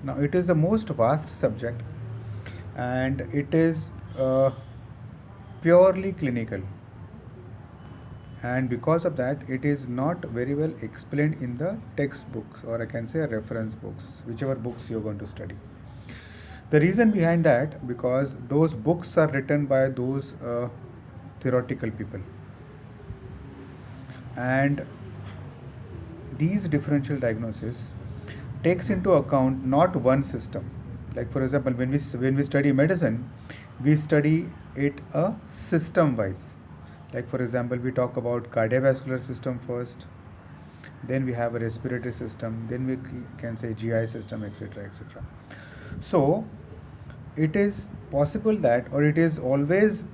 Now, it is the most vast subject, and it is uh, purely clinical, and because of that it is not very well explained in the textbooks, or I can say reference books, whichever books you're going to study. The reason behind that, because those books are written by those theoretical people, and these differential diagnosis takes into account not one system. Like for example, when we study medicine, we study it a system wise. Like for example, we talk about cardiovascular system first, then we have a respiratory system, then we can say GI system, etc., etc. So it is possible that, or it is always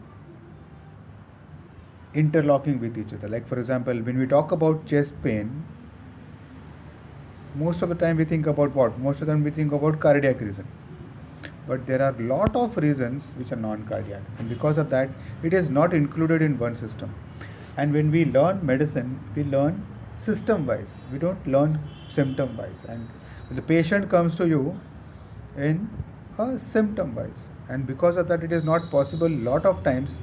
interlocking with each other. Like for example, when we talk about chest pain, most of the time we think about what? Most of the time we think about cardiac reason. But there are lot of reasons which are non-cardiac, and because of that, it is not included in one system. And when we learn medicine, we learn system-wise. We don't learn symptom-wise. And the patient comes to you in a symptom-wise, and because of that, it is not possible lot of times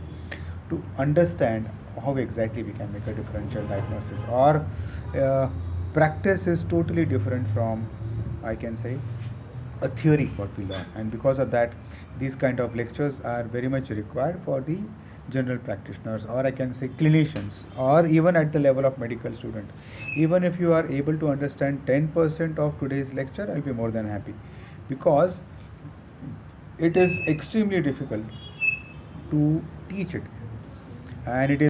to understand how exactly we can make a differential diagnosis, or uh, practice is totally different from, I can say, a theory what we learn. And because of that, these kind of lectures are very much required for the general practitioners, or I can say clinicians, or even at the level of medical student. Even if you are able to understand 10% of today's lecture, I'll be more than happy, because it is extremely difficult to teach it, and it is